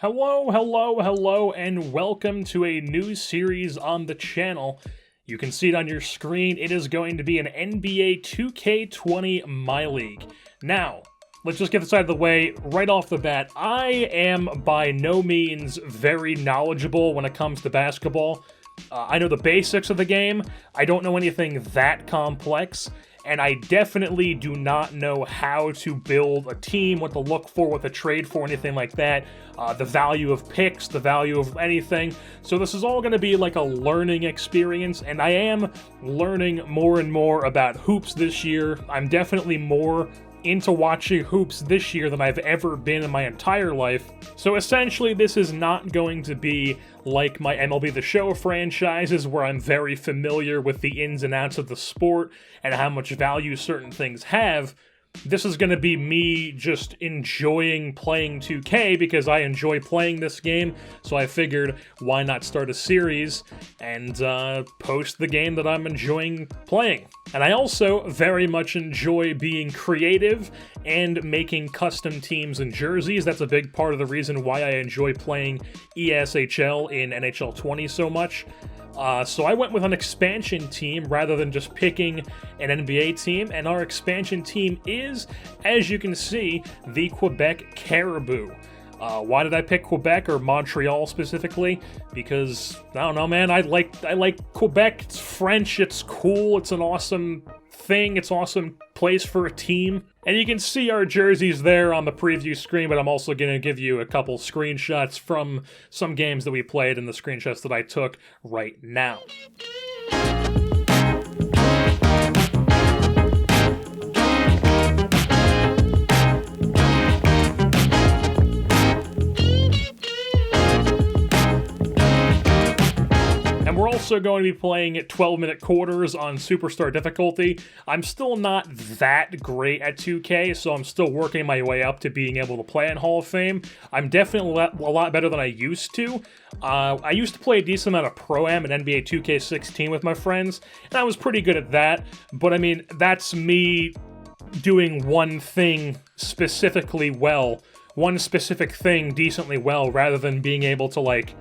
Hello, and welcome to a new series on the channel. You can see it on your screen. It is going to be an NBA 2K20 MyLeague. Now, let's just get this out of the way right off the bat. I am by no means very knowledgeable when it comes to basketball. I know the basics of the game. I don't know anything that complex. And I definitely do not know how to build a team, what to look for, what to trade for, anything like that. The value of picks, the value of anything. So this is all going to be like a learning experience, and I am learning more and more about hoops this year. I'm definitely more into watching hoops this year than I've ever been in my entire life. So essentially, this is not going to be like my MLB The Show franchises, where I'm very familiar with the ins and outs of the sport and how much value certain things have. This is going to be me just enjoying playing 2K because I enjoy playing this game, so I figured why not start a series and post the game that I'm enjoying playing. And I also very much enjoy being creative and making custom teams and jerseys. That's a big part of the reason why I enjoy playing ESHL in NHL 20 so much. So I went with an expansion team rather than just picking an NBA team, and our expansion team is, as you can see, the Quebec Caribou. Why did I pick Quebec or Montreal specifically? Because, I don't know, man, I like Quebec. It's French, it's cool, it's an awesome thing, it's an awesome place for a team. And you can see our jerseys there on the preview screen, but I'm also going to give you a couple screenshots from some games that we played and the screenshots that I took right now. We're also going to be playing at 12-minute quarters on Superstar difficulty. I'm still not that great at 2K, so I'm still working my way up to being able to play in Hall of Fame. I'm definitely a lot better than I used to. I used to play a decent amount of Pro-Am and NBA 2K16 with my friends, and I was pretty good at that. But I mean, that's me doing one thing specifically well, one specific thing decently well, rather than being able to, like,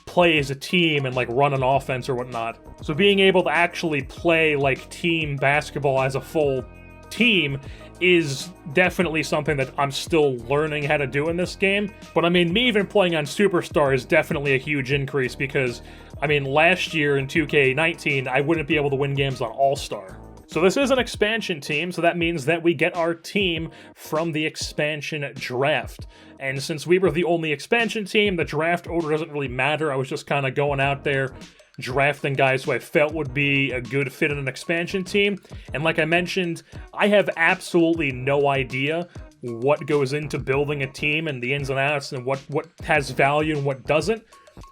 play as a team and like run an offense or whatnot. So being able to actually play like team basketball as a full team is definitely something that I'm still learning how to do in this game. But I mean, me even playing on Superstar is definitely a huge increase because, I mean, last year in 2K19, I wouldn't be able to win games on All-Star. So this is an expansion team, so that means that we get our team from the expansion draft. And since we were the only expansion team, the draft order doesn't really matter. I was just kind of going out there, drafting guys who I felt would be a good fit in an expansion team. And like I mentioned, I have absolutely no idea what goes into building a team and the ins and outs and what has value and what doesn't.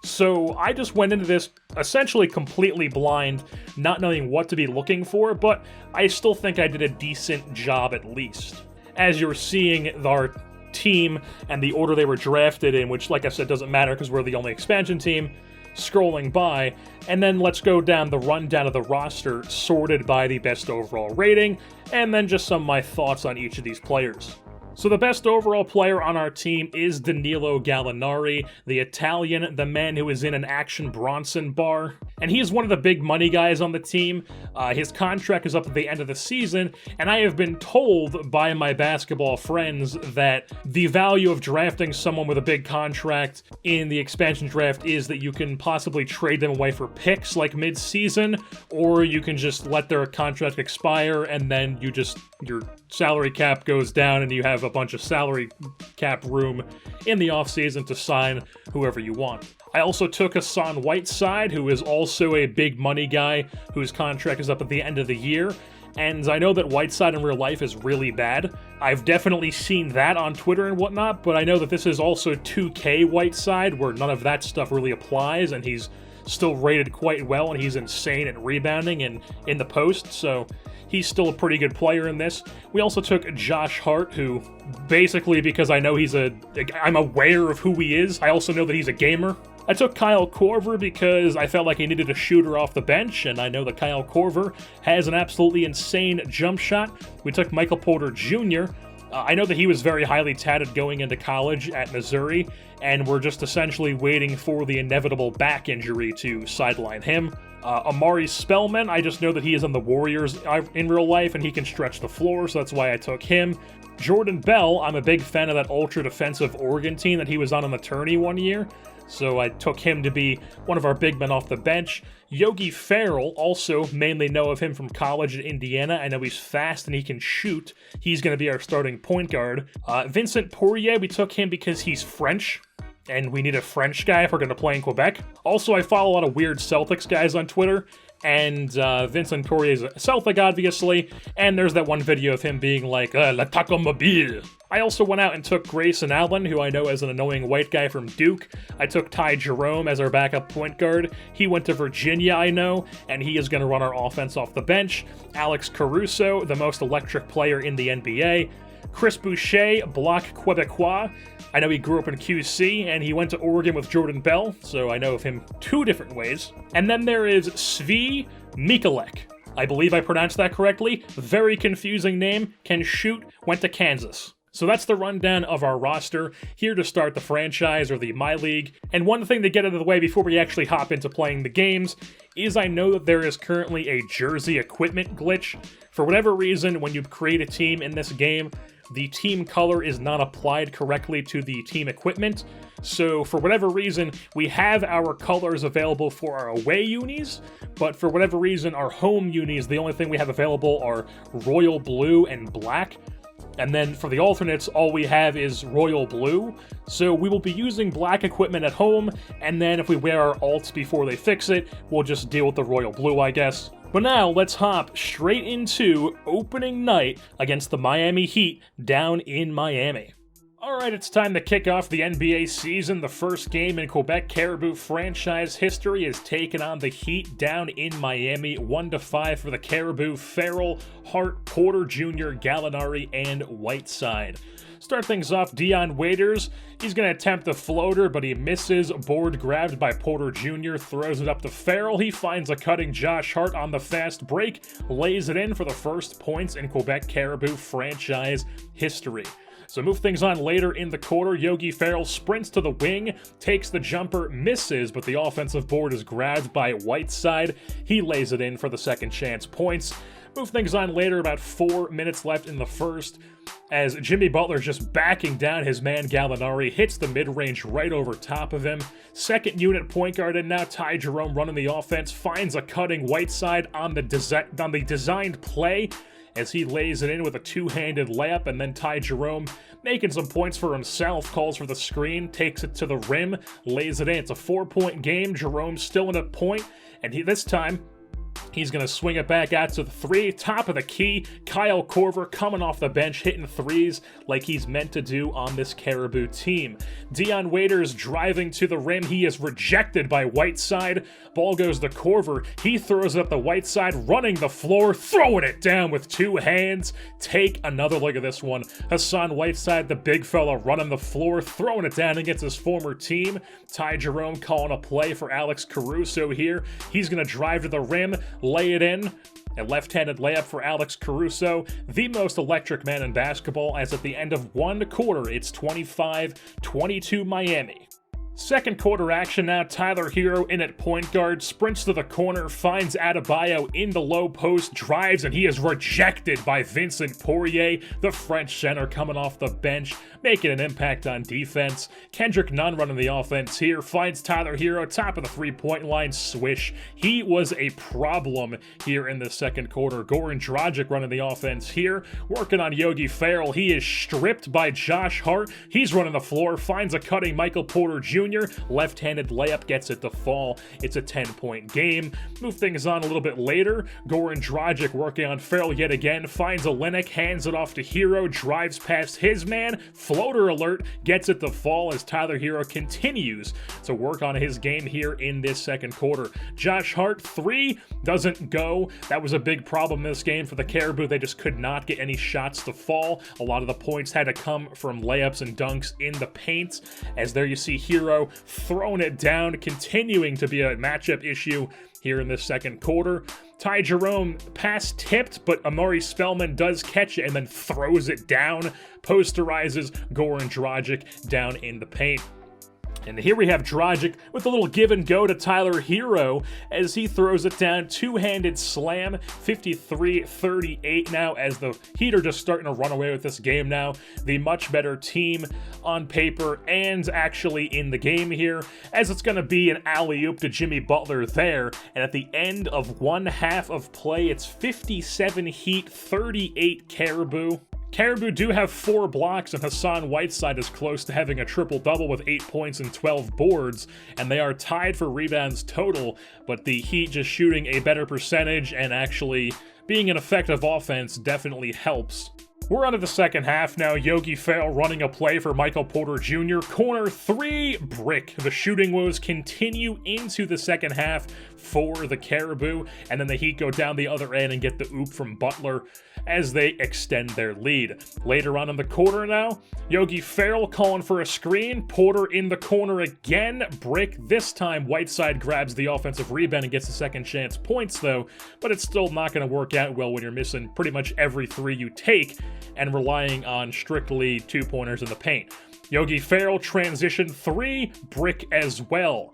So I just went into this essentially completely blind, not knowing what to be looking for, but I still think I did a decent job at least. As you're seeing our team and the order they were drafted in, which like I said doesn't matter because we're the only expansion team, scrolling by, and then let's go down the rundown of the roster sorted by the best overall rating, and then just some of my thoughts on each of these players. So the best overall player on our team is Danilo Gallinari, the Italian, the man who is in an Action Bronson bar. And he's one of the big money guys on the team. His contract is up at the end of the season, and I have been told by my basketball friends that the value of drafting someone with a big contract in the expansion draft is that you can possibly trade them away for picks like mid-season, or you can just let their contract expire and then your salary cap goes down and you have a bunch of salary cap room in the offseason to sign whoever you want. I also took Hassan Whiteside, who is also a big money guy whose contract is up at the end of the year. And I know that Whiteside in real life is really bad. I've definitely seen that on Twitter and whatnot, but I know that this is also 2K Whiteside, where none of that stuff really applies, and he's still rated quite well, and he's insane at rebounding and in the post, so he's still a pretty good player in this. We also took Josh Hart, who basically, because I know I'm aware of who he is, I also know that he's a gamer. I took Kyle Korver because I felt like he needed a shooter off the bench, and I know that Kyle Korver has an absolutely insane jump shot. We took Michael Porter Jr. I know that he was very highly touted going into college at Missouri, and we're just essentially waiting for the inevitable back injury to sideline him. Amari Spellman, I just know that he is on the Warriors in real life, and he can stretch the floor, so that's why I took him. Jordan Bell, I'm a big fan of that ultra-defensive Oregon team that he was on the tourney one year, so I took him to be one of our big men off the bench. Yogi Ferrell, also mainly know of him from college in Indiana. I know he's fast and he can shoot. He's going to be our starting point guard. Vincent Poirier, we took him because he's French, and we need a French guy if we're going to play in Quebec. Also, I follow a lot of weird Celtics guys on Twitter, and Vincent Poirier is a Celtic, obviously, and there's that one video of him being like, l'attaque mobile. I also went out and took Grayson Allen, who I know as an annoying white guy from Duke. I took Ty Jerome as our backup point guard. He went to Virginia, I know, and he is going to run our offense off the bench. Alex Caruso, the most electric player in the NBA. Chris Boucher, block Quebecois. I know he grew up in QC, and he went to Oregon with Jordan Bell, so I know of him two different ways. And then there is Svi Mikulek. I believe I pronounced that correctly. Very confusing name, can shoot, went to Kansas. So that's the rundown of our roster, here to start the franchise, or the MyLeague. And one thing to get out of the way before we actually hop into playing the games, is I know that there is currently a jersey equipment glitch. For whatever reason, when you create a team in this game, the team color is not applied correctly to the team equipment. So for whatever reason, we have our colors available for our away unis, but for whatever reason, our home unis, the only thing we have available are royal blue and black. And then for the alternates, all we have is royal blue. So we will be using black equipment at home, and then if we wear our alts before they fix it, we'll just deal with the royal blue, I guess. But now, let's hop straight into opening night against the Miami Heat down in Miami. Alright, it's time to kick off the NBA season. The first game in Quebec Caribou franchise history is taking on the Heat down in Miami. 1-5 for the Caribou. Farrell, Hart, Porter Jr., Gallinari, and Whiteside. Start things off, Dion Waiters. He's going to attempt the floater, but he misses. Board grabbed by Porter Jr., throws it up to Farrell. He finds a cutting Josh Hart on the fast break, lays it in for the first points in Quebec Caribou franchise history. So move things on later in the quarter. Yogi Ferrell sprints to the wing, takes the jumper, misses, but the offensive board is grabbed by Whiteside. He lays it in for the second chance points. Move things on later, about 4 minutes left in the first, as Jimmy Butler just backing down his man Gallinari, hits the mid-range right over top of him. Second unit point guard, and now Ty Jerome running the offense, finds a cutting Whiteside on the designed play, as he lays it in with a two-handed layup, and then Ty Jerome, making some points for himself, calls for the screen, takes it to the rim, lays it in. It's a 4-point game. Jerome's still in a point, and this time, he's going to swing it back out to the three. Top of the key, Kyle Korver coming off the bench, hitting threes like he's meant to do on this Caribou team. Dion Waiters driving to the rim. He is rejected by Whiteside. Ball goes to Korver. He throws it up the Whiteside, running the floor, throwing it down with two hands. Take another look at this one. Hassan Whiteside, the big fella, running the floor, throwing it down against his former team. Ty Jerome calling a play for Alex Caruso here. He's going to drive to the rim, lay it in. A left-handed layup for Alex Caruso, the most electric man in basketball, as at the end of one quarter, it's 25-22 Miami. Second quarter action now, Tyler Hero in at point guard, sprints to the corner, finds Adebayo in the low post, drives, and he is rejected by Vincent Poirier, the French center coming off the bench, making an impact on defense. Kendrick Nunn running the offense here, finds Tyler Hero, top of the three-point line, swish. He was a problem here in the second quarter. Goran Dragic running the offense here, working on Yogi Ferrell. He is stripped by Josh Hart. He's running the floor, finds a cutting Michael Porter Jr., left-handed layup gets it to fall. It's a 10-point game. Move things on a little bit later. Goran Dragic working on Ferrell yet again, finds Olenek, hands it off to Hero, drives past his man, floater alert, gets it to fall as Tyler Hero continues to work on his game here in this second quarter. Josh Hart, three, doesn't go. That was a big problem in this game for the Caribou. They just could not get any shots to fall. A lot of the points had to come from layups and dunks in the paint, as there you see Hero throwing it down, continuing to be a matchup issue here in this second quarter. Ty Jerome pass tipped, but Amari Spellman does catch it and then throws it down, posterizes Goran Dragic down in the paint. And here we have Dragic with a little give and go to Tyler Hero as he throws it down. Two-handed slam, 53-38 now, as the Heat are just starting to run away with this game now. The much better team on paper and actually in the game here, as it's going to be an alley-oop to Jimmy Butler there. And at the end of one half of play, it's 57 Heat, 38 Caribou. Caribou do have 4 blocks, and Hassan Whiteside is close to having a triple-double with 8 points and 12 boards, and they are tied for rebounds total, but the Heat just shooting a better percentage and actually being an effective offense definitely helps. We're on to the second half now. Yogi Ferrell running a play for Michael Porter Jr. Corner 3, brick. The shooting woes continue into the second half for the Caribou, and then the Heat go down the other end and get the oop from Butler as they extend their lead. Later on in the quarter now, Yogi Ferrell calling for a screen. Porter in the corner again, brick. This time Whiteside grabs the offensive rebound and gets the second chance points though, but it's still not going to work out well when you're missing pretty much every 3 you take and relying on strictly 2-pointers in the paint. Yogi Ferrell transition 3, brick as well.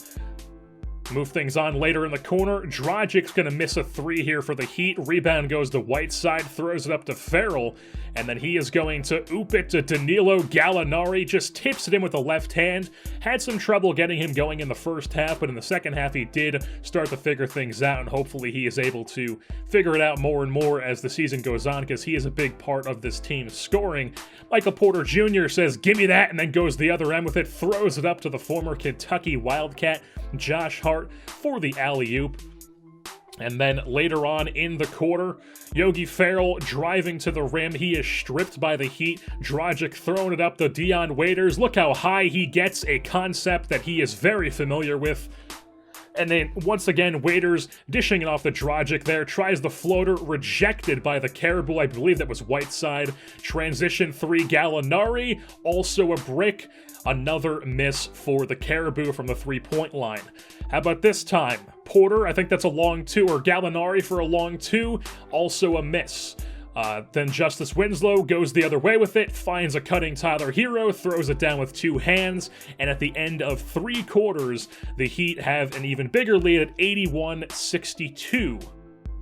Move things on later in the corner. Dragic's going to miss a 3 here for the Heat. Rebound goes to Whiteside, throws it up to Ferrell, and then he is going to oop it to Danilo Gallinari. Just tips it in with the left hand. Had some trouble getting him going in the first half, but in the second half he did start to figure things out, and hopefully he is able to figure it out more and more as the season goes on, because he is a big part of this team's scoring. Michael Porter Jr. says, "Give me that," and then goes the other end with it, throws it up to the former Kentucky Wildcat, Josh Hart, for the alley-oop. And then later on in the quarter, Yogi Ferrell driving to the rim. He is stripped by the Heat. Dragic throwing it up to Dion Waiters. Look how high he gets, a concept that he is very familiar with. And then, once again, Waiters dishing it off the Dragic there. Tries the floater, rejected by the Caribou. I believe that was Whiteside. Transition 3, Gallinari. Also a brick. Another miss for the Caribou from the 3-point line. How about this time? Porter, I think that's a long 2, or Gallinari for a long 2. Also a miss. Then Justice Winslow goes the other way with it, finds a cutting Tyler Hero, throws it down with 2 hands, and at the end of 3 quarters, the Heat have an even bigger lead at 81-62.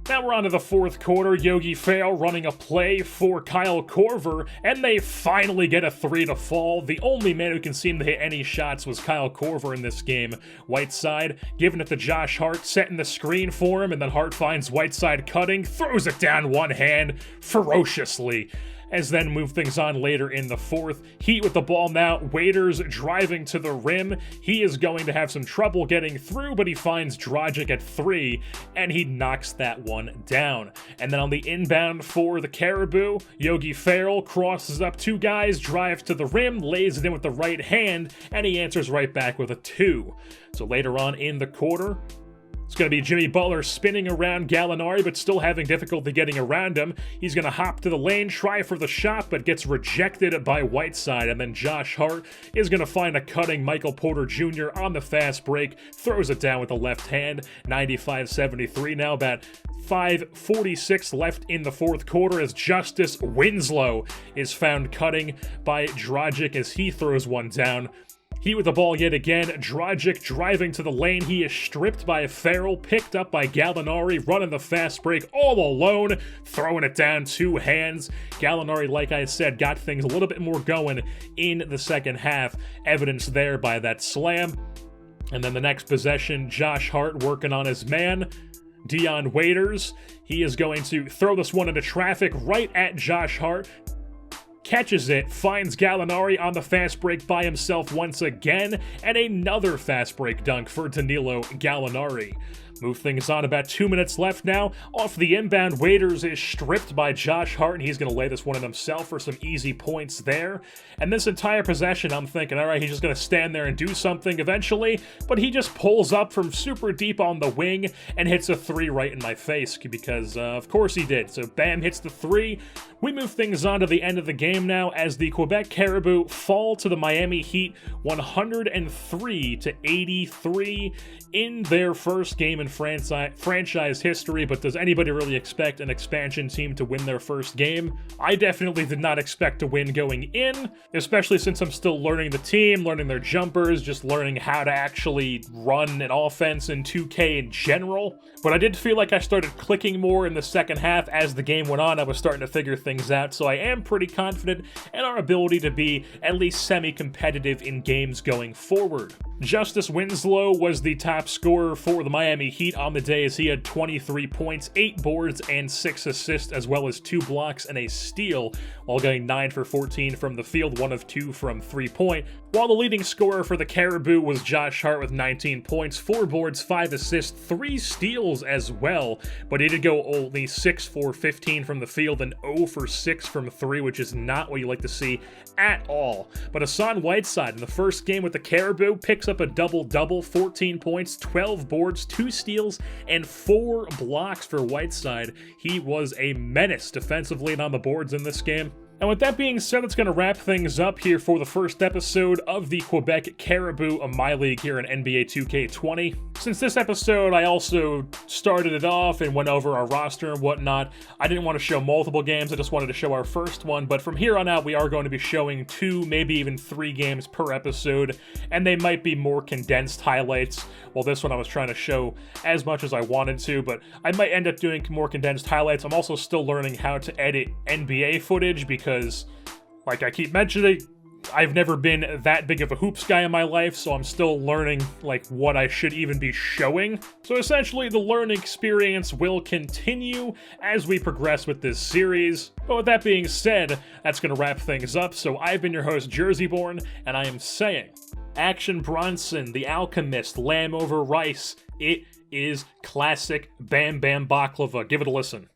Now we're on to the fourth quarter. Yogi Ferrell running a play for Kyle Korver, and they finally get a 3 to fall. The only man who can seem to hit any shots was Kyle Korver in this game. Whiteside giving it to Josh Hart, setting the screen for him, and then Hart finds Whiteside cutting, throws it down one hand ferociously. As then move things on later in the fourth. Heat with the ball now. Waiters driving to the rim. He is going to have some trouble getting through, but he finds Dragic at 3, and he knocks that one down. And then on the inbound for the Caribou, Yogi Ferrell crosses up 2 guys, drives to the rim, lays it in with the right hand, and he answers right back with a 2. So later on in the quarter, it's going to be Jimmy Butler spinning around Gallinari, but still having difficulty getting around him. He's going to hop to the lane, try for the shot, but gets rejected by Whiteside. And then Josh Hart is going to find a cutting Michael Porter Jr. on the fast break, throws it down with the left hand. 95-73 now, about 5:46 left in the fourth quarter as Justice Winslow is found cutting by Dragic as he throws one down. Heat with the ball yet again. Dragic driving to the lane. He is stripped by Ferrell, picked up by Gallinari, running the fast break all alone, throwing it down 2 hands. Gallinari, like I said, got things a little bit more going in the second half. Evidence there by that slam. And then the next possession, Josh Hart working on his man, Dion Waiters. He is going to throw this one into traffic right at Josh Hart. Catches it, finds Gallinari on the fast break by himself once again, and another fast break dunk for Danilo Gallinari. Move things on, about 2 minutes left now. Off the inbound, Waiters is stripped by Josh Hart, and he's going to lay this one in himself for some easy points there. And this entire possession, I'm thinking, all right, he's just going to stand there and do something eventually, but he just pulls up from super deep on the wing and hits a 3 right in my face, because of course he did. So bam, hits the 3. We move things on to the end of the game now as the Quebec Caribou fall to the Miami Heat 103-83 in their first game in franchise history, but does anybody really expect an expansion team to win their first game? I definitely did not expect to win going in, especially since I'm still learning the team, learning their jumpers, just learning how to actually run an offense in 2K in general. But I did feel like I started clicking more in the second half as the game went on. I was starting to figure things out, so I am pretty confident in our ability to be at least semi-competitive in games going forward. Justice Winslow was the top scorer for the Miami Heat on the day, as he had 23 points, 8 boards, and 6 assists, as well as 2 blocks and a steal, while getting 9 for 14 from the field, 1 of 2 from 3-point. While the leading scorer for the Caribou was Josh Hart with 19 points, 4 boards, 5 assists, 3 steals as well, but he did go only 6 for 15 from the field and 0 for 6 from 3, which is not what you like to see at all. But Hassan Whiteside in the first game with the Caribou picks up a double-double, 14 points, 12 boards, 2 steals, and 4 blocks for Whiteside. He was a menace defensively and on the boards in this game. And with that being said, it's going to wrap things up here for the first episode of the Quebec Caribou of MyLeague here in NBA 2K20. Since this episode, I also started it off and went over our roster and whatnot. I didn't want to show multiple games, I just wanted to show our first one, but from here on out, we are going to be showing 2, maybe even 3 games per episode, and they might be more condensed highlights. Well, this one I was trying to show as much as I wanted to, but I might end up doing more condensed highlights. I'm also still learning how to edit NBA footage because, like I keep mentioning, I've never been that big of a hoops guy in my life, so I'm still learning, like, what I should even be showing. So essentially, the learning experience will continue as we progress with this series. But with that being said, that's going to wrap things up. So I've been your host, Jerseyborn, and I am saying, Action Bronson, The Alchemist, Lamb Over Rice. It is classic Bam Bam Baklava. Give it a listen.